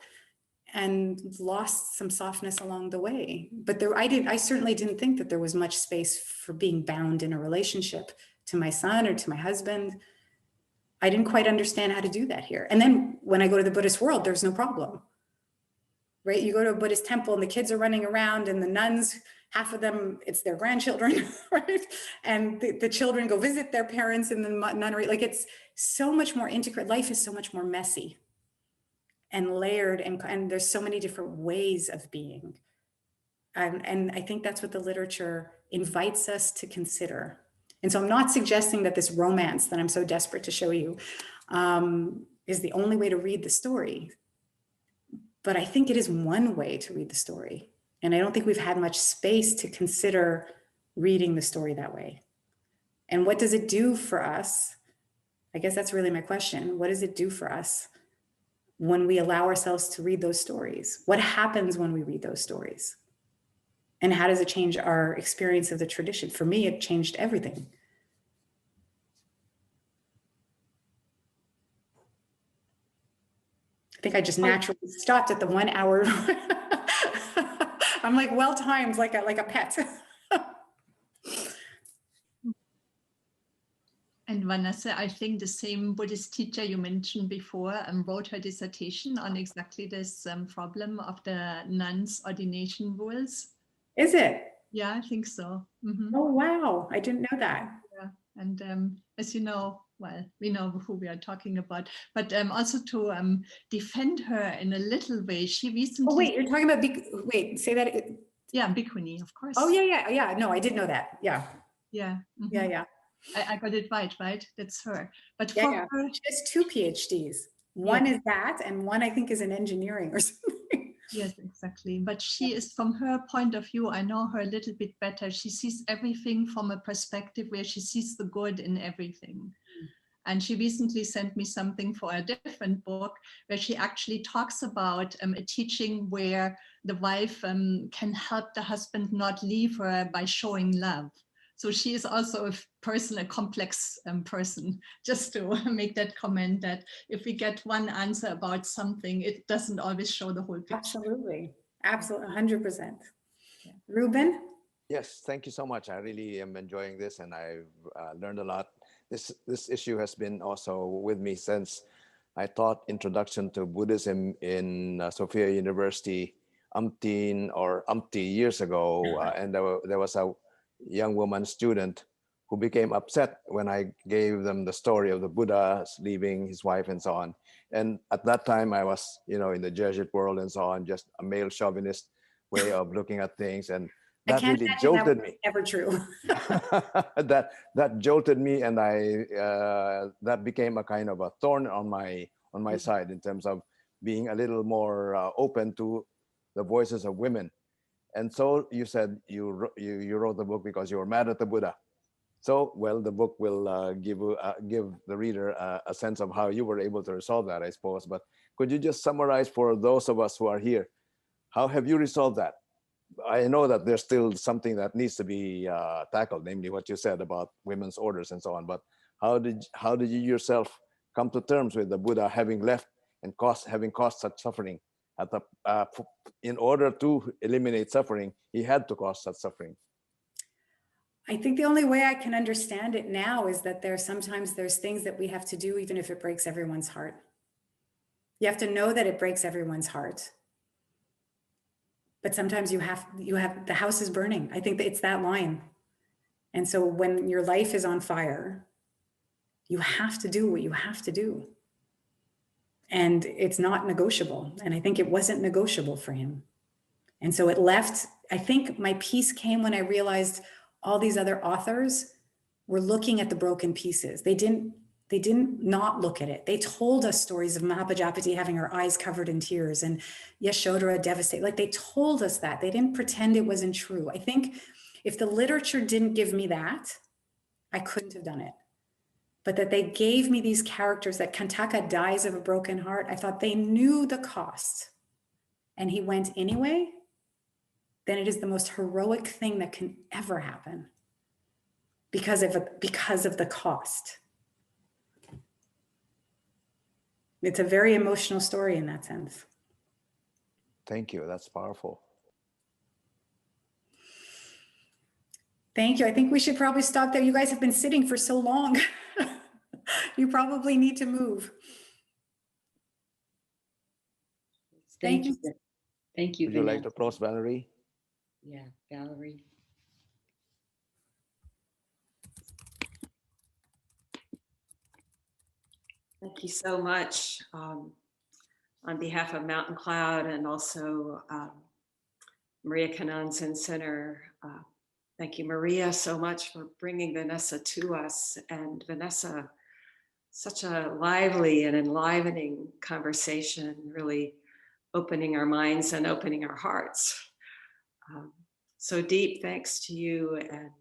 and lost some softness along the way. But I certainly didn't think that there was much space for being bound in a relationship to my son or to my husband. I didn't quite understand how to do that here. And then when I go to the Buddhist world, there's no problem, right? You go to a Buddhist temple and the kids are running around and the nuns, half of them, it's their grandchildren, right? And the children go visit their parents in the nunnery. Like, it's so much more integrated. Life is so much more messy and layered, and there's so many different ways of being. And I think that's what the literature invites us to consider. And so I'm not suggesting that this romance that I'm so desperate to show you is the only way to read the story. But I think it is one way to read the story. And I don't think we've had much space to consider reading the story that way. And what does it do for us I guess that's really my question. What does it do for us when we allow ourselves to read those stories? What happens when we read those stories? And how does it change our experience of the tradition? For me, it changed everything. I think I just naturally stopped at the 1 hour. I'm like well-timed, like a pet. And Vanessa, I think the same Buddhist teacher you mentioned before wrote her dissertation on exactly this problem of the nuns' ordination rules. Is it? Yeah, I think so. Mhm. Oh, wow. I didn't know that. Yeah. And as you know, well, we know who we are talking about, but also to defend her in a little way, she recently... Oh, wait, you're talking about, wait, say that. Yeah, Bhikkhuni, of course. Oh, yeah. No, I did know that. Yeah. Yeah. Mhm. Yeah. I got it right? That's her. But Yeah, for yeah. her... She has 2 PhDs. One is that, and one I think is in engineering or something. Yes, exactly. But she is, from her point of view, I know her a little bit better. She sees everything from a perspective where she sees the good in everything. And she recently sent me something for a different book where she actually talks about a teaching where the wife can help the husband not leave her by showing love. So she is also a complex person, just to make that comment that if we get one answer about something, it doesn't always show the whole picture. Absolutely. 100%. Yeah. Ruben? Yes, thank you so much. I really am enjoying this, and I've learned a lot. This issue has been also with me since I taught Introduction to Buddhism in Sophia University umpty years ago, and there was a young woman student who became upset when I gave them the story of the Buddha leaving his wife and so on. And at that time, I was, in the Jesuit world and so on, just a male chauvinist way of looking at things, and that really jolted me. Never true. that jolted me, and that became a kind of a thorn on my side in terms of being a little more open to the voices of women. And so you said you wrote the book because you were mad at the Buddha. So, well, the book will give the reader a sense of how you were able to resolve that, I suppose. But could you just summarize for those of us who are here, how have you resolved that? I know that there's still something that needs to be tackled, namely what you said about women's orders and so on. But how did you yourself come to terms with the Buddha having left and having caused such suffering? In order to eliminate suffering, he had to cause such suffering. I think the only way I can understand it now is that sometimes there's things that we have to do, even if it breaks everyone's heart. You have to know that it breaks everyone's heart. But sometimes you have the house is burning. I think that it's that line. And so when your life is on fire, you have to do what you have to do. And it's not negotiable. And I think it wasn't negotiable for him. And so it left, I think my peace came when I realized all these other authors were looking at the broken pieces. They didn't not look at it. They told us stories of Mahapajapati having her eyes covered in tears and Yasodhara devastated. Like, they told us that. They didn't pretend it wasn't true. I think if the literature didn't give me that, I couldn't have done it. But that they gave me these characters, that Kantaka dies of a broken heart. I thought they knew the cost and he went anyway. Then it is the most heroic thing that can ever happen because of the cost. It's a very emotional story in that sense. Thank you. That's powerful. Thank you. I think we should probably stop there. You guys have been sitting for so long. You probably need to move. Thank you. Thank you. Would you like to close, Valerie? Yeah, Valerie. Thank you so much on behalf of Mountain Cloud and also Maria Kanan Zen Center. Thank you, Maria, so much for bringing Vanessa to us. And Vanessa, such a lively and enlivening conversation, really opening our minds and opening our hearts. So deep thanks to you. And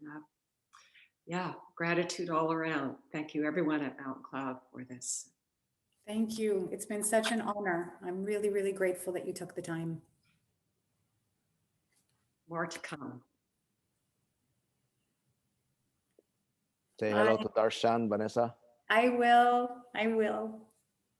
yeah, gratitude all around. Thank you, everyone at Mountain Cloud, for this. Thank you. It's been such an honor. I'm really, really grateful that you took the time. More to come. Say hello to Darshan, Vanessa. I will. I will.